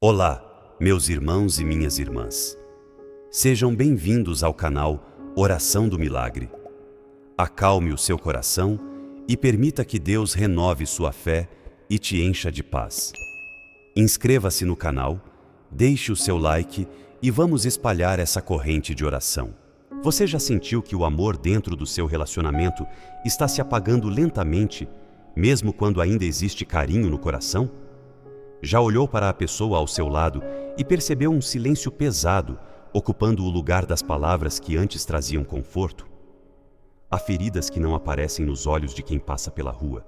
Olá, meus irmãos e minhas irmãs. Sejam bem-vindos ao canal Oração do Milagre. Acalme o seu coração e permita que Deus renove sua fé e te encha de paz. Inscreva-se no canal, deixe o seu like e vamos espalhar essa corrente de oração. Você já sentiu que o amor dentro do seu relacionamento está se apagando lentamente, mesmo quando ainda existe carinho no coração? Já olhou para a pessoa ao seu lado e percebeu um silêncio pesado, ocupando o lugar das palavras que antes traziam conforto? Há feridas que não aparecem nos olhos de quem passa pela rua.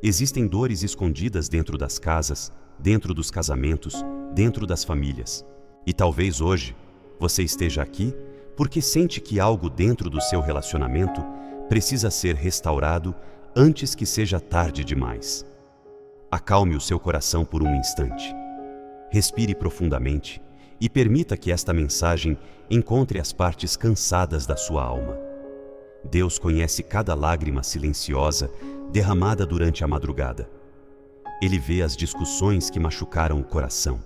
Existem dores escondidas dentro das casas, dentro dos casamentos, dentro das famílias. E talvez hoje você esteja aqui porque sente que algo dentro do seu relacionamento precisa ser restaurado antes que seja tarde demais. Acalme o seu coração por um instante. Respire profundamente e permita que esta mensagem encontre as partes cansadas da sua alma. Deus conhece cada lágrima silenciosa derramada durante a madrugada. Ele vê as discussões que machucaram o coração.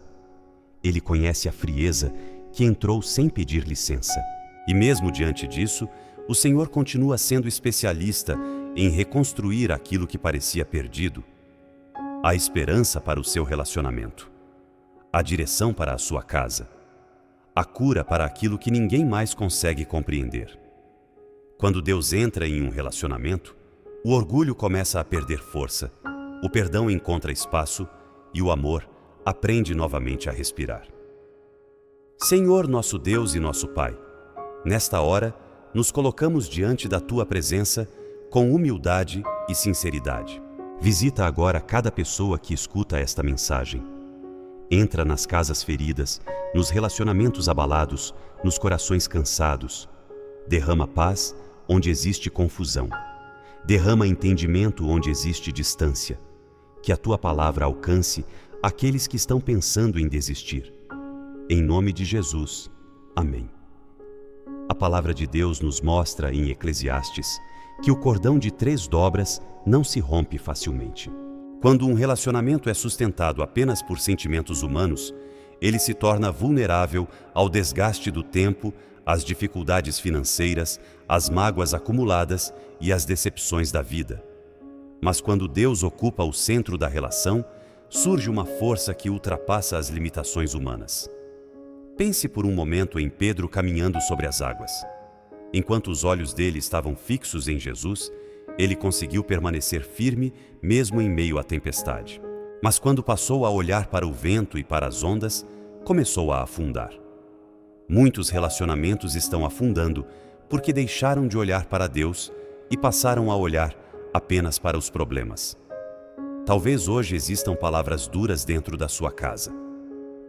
Ele conhece a frieza que entrou sem pedir licença. E mesmo diante disso, o Senhor continua sendo especialista em reconstruir aquilo que parecia perdido. Há esperança para o seu relacionamento, a direção para a sua casa, a cura para aquilo que ninguém mais consegue compreender. Quando Deus entra em um relacionamento, o orgulho começa a perder força, o perdão encontra espaço e o amor aprende novamente a respirar. Senhor, nosso Deus e nosso Pai, nesta hora, nos colocamos diante da Tua presença com humildade e sinceridade. Visita agora cada pessoa que escuta esta mensagem. Entra nas casas feridas, nos relacionamentos abalados, nos corações cansados. Derrama paz onde existe confusão. Derrama entendimento onde existe distância. Que a Tua palavra alcance aqueles que estão pensando em desistir. Em nome de Jesus. Amém. A palavra de Deus nos mostra em Eclesiastes que o cordão de 3 dobras não se rompe facilmente. Quando um relacionamento é sustentado apenas por sentimentos humanos, ele se torna vulnerável ao desgaste do tempo, às dificuldades financeiras, às mágoas acumuladas e às decepções da vida. Mas quando Deus ocupa o centro da relação, surge uma força que ultrapassa as limitações humanas. Pense por um momento em Pedro caminhando sobre as águas. Enquanto os olhos dele estavam fixos em Jesus, ele conseguiu permanecer firme mesmo em meio à tempestade. Mas quando passou a olhar para o vento e para as ondas, começou a afundar. Muitos relacionamentos estão afundando porque deixaram de olhar para Deus e passaram a olhar apenas para os problemas. Talvez hoje existam palavras duras dentro da sua casa.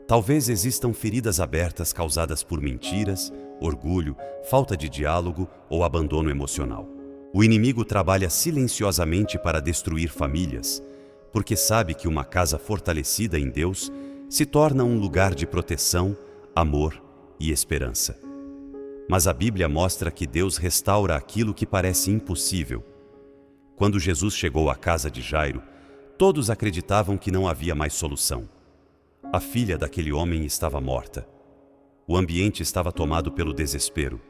Talvez existam feridas abertas causadas por mentiras, orgulho, falta de diálogo ou abandono emocional. O inimigo trabalha silenciosamente para destruir famílias, porque sabe que uma casa fortalecida em Deus se torna um lugar de proteção, amor e esperança. Mas a Bíblia mostra que Deus restaura aquilo que parece impossível. Quando Jesus chegou à casa de Jairo, todos acreditavam que não havia mais solução. A filha daquele homem estava morta. O ambiente estava tomado pelo desespero.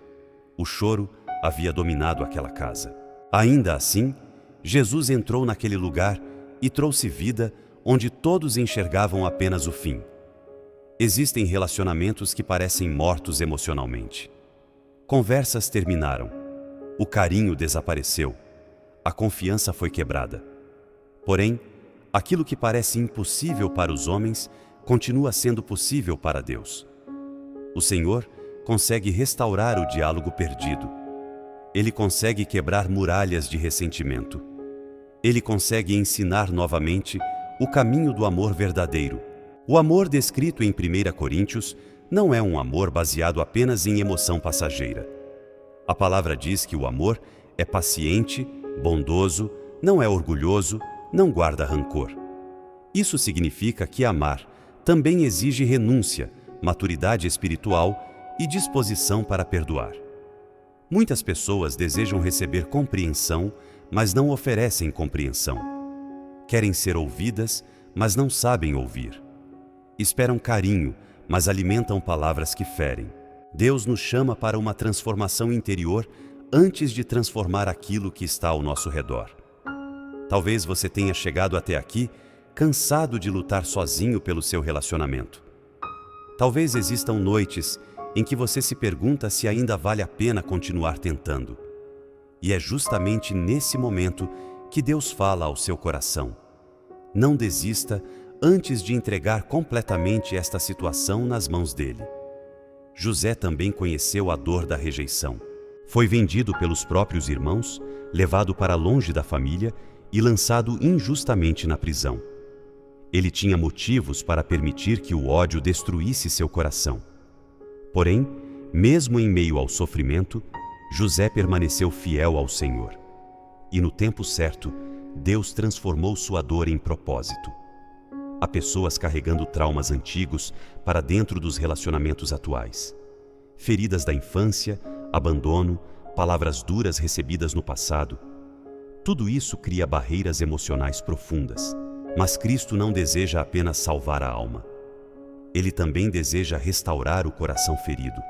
O choro havia dominado aquela casa. Ainda assim, Jesus entrou naquele lugar e trouxe vida onde todos enxergavam apenas o fim. Existem relacionamentos que parecem mortos emocionalmente. Conversas terminaram. O carinho desapareceu. A confiança foi quebrada. Porém, aquilo que parece impossível para os homens continua sendo possível para Deus. O Senhor consegue restaurar o diálogo perdido. Ele consegue quebrar muralhas de ressentimento. Ele consegue ensinar novamente o caminho do amor verdadeiro. O amor descrito em 1 Coríntios não é um amor baseado apenas em emoção passageira. A palavra diz que o amor é paciente, bondoso, não é orgulhoso, não guarda rancor. Isso significa que amar também exige renúncia, maturidade espiritual e disposição para perdoar. Muitas pessoas desejam receber compreensão, mas não oferecem compreensão. Querem ser ouvidas, mas não sabem ouvir. Esperam carinho, mas alimentam palavras que ferem. Deus nos chama para uma transformação interior antes de transformar aquilo que está ao nosso redor. Talvez você tenha chegado até aqui cansado de lutar sozinho pelo seu relacionamento. Talvez existam noites em que você se pergunta se ainda vale a pena continuar tentando. E é justamente nesse momento que Deus fala ao seu coração. Não desista antes de entregar completamente esta situação nas mãos dele. José também conheceu a dor da rejeição. Foi vendido pelos próprios irmãos, levado para longe da família e lançado injustamente na prisão. Ele tinha motivos para permitir que o ódio destruísse seu coração. Porém, mesmo em meio ao sofrimento, José permaneceu fiel ao Senhor. E no tempo certo, Deus transformou sua dor em propósito. Há pessoas carregando traumas antigos para dentro dos relacionamentos atuais. Feridas da infância, abandono, palavras duras recebidas no passado. Tudo isso cria barreiras emocionais profundas. Mas Cristo não deseja apenas salvar a alma. Ele também deseja restaurar o coração ferido.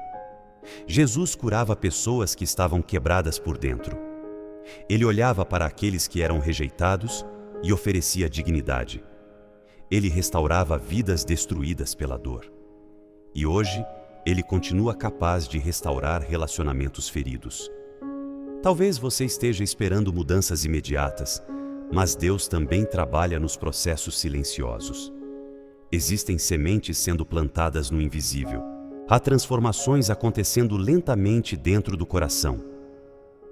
Jesus curava pessoas que estavam quebradas por dentro. Ele olhava para aqueles que eram rejeitados e oferecia dignidade. Ele restaurava vidas destruídas pela dor. E hoje, ele continua capaz de restaurar relacionamentos feridos. Talvez você esteja esperando mudanças imediatas, mas Deus também trabalha nos processos silenciosos. Existem sementes sendo plantadas no invisível. Há transformações acontecendo lentamente dentro do coração.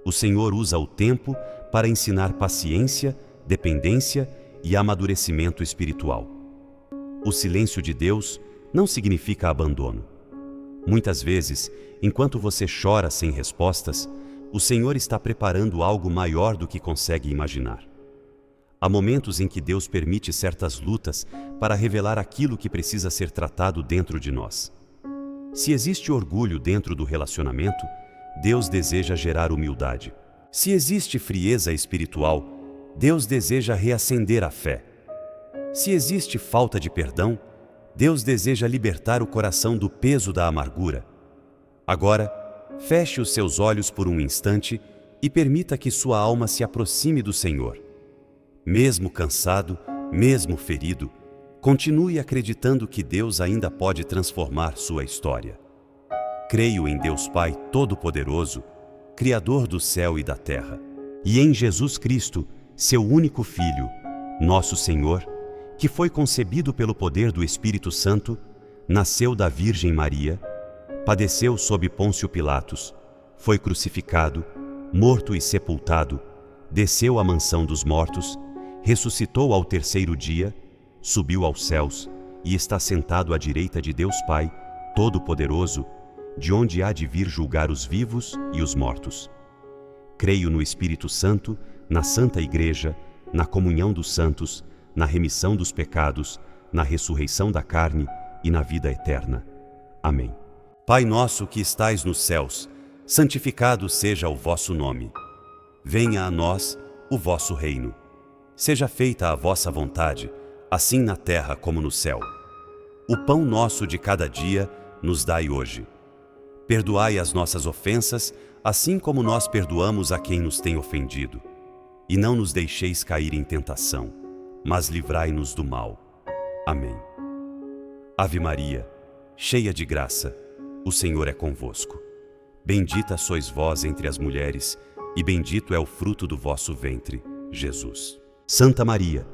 O Senhor usa o tempo para ensinar paciência, dependência e amadurecimento espiritual. O silêncio de Deus não significa abandono. Muitas vezes, enquanto você chora sem respostas, o Senhor está preparando algo maior do que consegue imaginar. Há momentos em que Deus permite certas lutas para revelar aquilo que precisa ser tratado dentro de nós. Se existe orgulho dentro do relacionamento, Deus deseja gerar humildade. Se existe frieza espiritual, Deus deseja reacender a fé. Se existe falta de perdão, Deus deseja libertar o coração do peso da amargura. Agora, feche os seus olhos por um instante e permita que sua alma se aproxime do Senhor. Mesmo cansado, mesmo ferido, continue acreditando que Deus ainda pode transformar sua história. Creio em Deus Pai Todo-Poderoso, Criador do céu e da terra, e em Jesus Cristo, seu único Filho, nosso Senhor, que foi concebido pelo poder do Espírito Santo, nasceu da Virgem Maria, padeceu sob Pôncio Pilatos, foi crucificado, morto e sepultado, desceu à mansão dos mortos, ressuscitou ao terceiro dia, subiu aos céus e está sentado à direita de Deus Pai Todo-Poderoso, de onde há de vir julgar os vivos e os mortos. Creio no Espírito Santo, na Santa Igreja, na comunhão dos santos, na remissão dos pecados, na ressurreição da carne e na vida eterna. Amém. Pai nosso que estais nos céus, santificado seja o vosso nome. Venha a nós o vosso reino. Seja feita a vossa vontade, assim na terra como no céu. O pão nosso de cada dia nos dai hoje. Perdoai as nossas ofensas, assim como nós perdoamos a quem nos tem ofendido. E não nos deixeis cair em tentação, mas livrai-nos do mal. Amém. Ave Maria, cheia de graça, o Senhor é convosco. Bendita sois vós entre as mulheres, e bendito é o fruto do vosso ventre, Jesus. Santa Maria,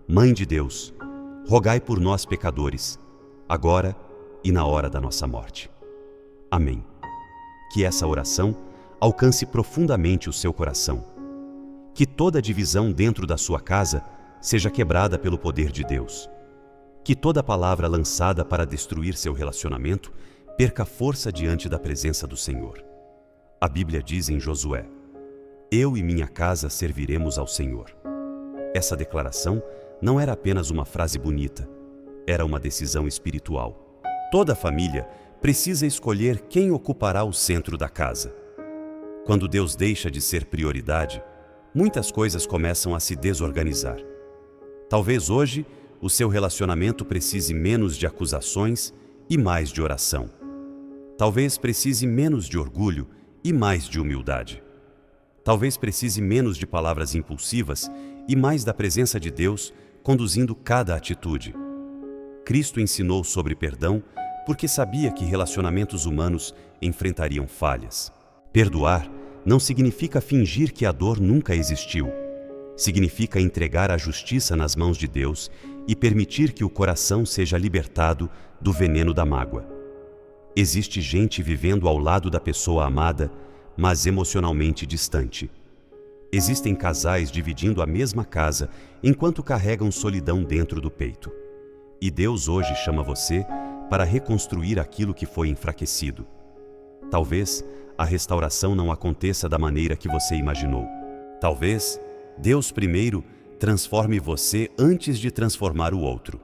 Mãe de Deus, rogai por nós pecadores, agora e na hora da nossa morte. Amém. Que essa oração alcance profundamente o seu coração. Que toda divisão dentro da sua casa seja quebrada pelo poder de Deus. Que toda palavra lançada para destruir seu relacionamento perca força diante da presença do Senhor. A Bíblia diz em Josué: eu e minha casa serviremos ao Senhor. Essa declaração não era apenas uma frase bonita, era uma decisão espiritual. Toda família precisa escolher quem ocupará o centro da casa. Quando Deus deixa de ser prioridade, muitas coisas começam a se desorganizar. Talvez hoje o seu relacionamento precise menos de acusações e mais de oração. Talvez precise menos de orgulho e mais de humildade. Talvez precise menos de palavras impulsivas e mais da presença de Deus conduzindo cada atitude. Cristo ensinou sobre perdão porque sabia que relacionamentos humanos enfrentariam falhas. Perdoar não significa fingir que a dor nunca existiu. Significa entregar a justiça nas mãos de Deus e permitir que o coração seja libertado do veneno da mágoa. Existe gente vivendo ao lado da pessoa amada, mas emocionalmente distante. Existem casais dividindo a mesma casa enquanto carregam solidão dentro do peito. E Deus hoje chama você para reconstruir aquilo que foi enfraquecido. Talvez a restauração não aconteça da maneira que você imaginou. Talvez Deus primeiro transforme você antes de transformar o outro.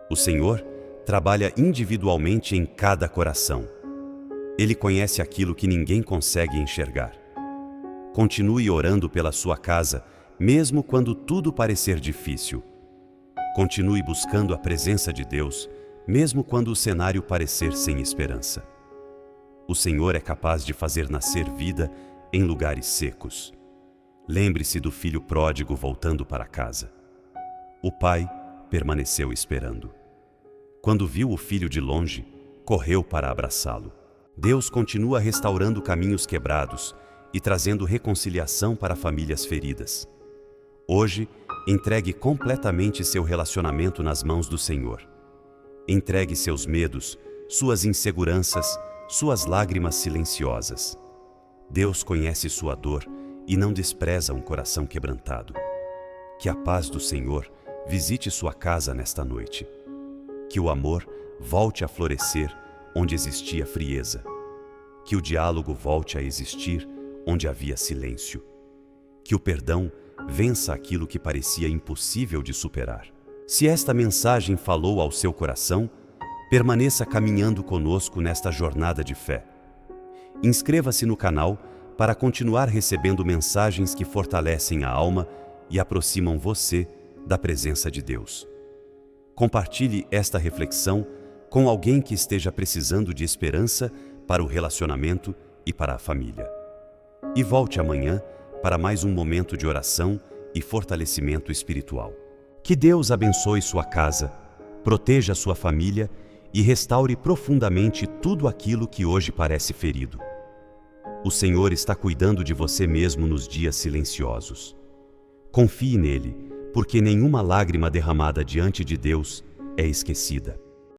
O Senhor trabalha individualmente em cada coração. Ele conhece aquilo que ninguém consegue enxergar. Continue orando pela sua casa, mesmo quando tudo parecer difícil. Continue buscando a presença de Deus, mesmo quando o cenário parecer sem esperança. O Senhor é capaz de fazer nascer vida em lugares secos. Lembre-se do filho pródigo voltando para casa. O pai permaneceu esperando. Quando viu o filho de longe, correu para abraçá-lo. Deus continua restaurando caminhos quebrados e trazendo reconciliação para famílias feridas. Hoje, entregue completamente seu relacionamento nas mãos do Senhor. Entregue seus medos, suas inseguranças, suas lágrimas silenciosas. Deus conhece sua dor e não despreza um coração quebrantado. Que a paz do Senhor visite sua casa nesta noite. Que o amor volte a florescer onde existia frieza. Que o diálogo volte a existir onde havia silêncio. Que o perdão vença aquilo que parecia impossível de superar. Se esta mensagem falou ao seu coração, permaneça caminhando conosco nesta jornada de fé. Inscreva-se no canal para continuar recebendo mensagens que fortalecem a alma e aproximam você da presença de Deus. Compartilhe esta reflexão com alguém que esteja precisando de esperança para o relacionamento e para a família. E volte amanhã para mais um momento de oração e fortalecimento espiritual. Que Deus abençoe sua casa, proteja sua família e restaure profundamente tudo aquilo que hoje parece ferido. O Senhor está cuidando de você mesmo nos dias silenciosos. Confie nele, porque nenhuma lágrima derramada diante de Deus é esquecida.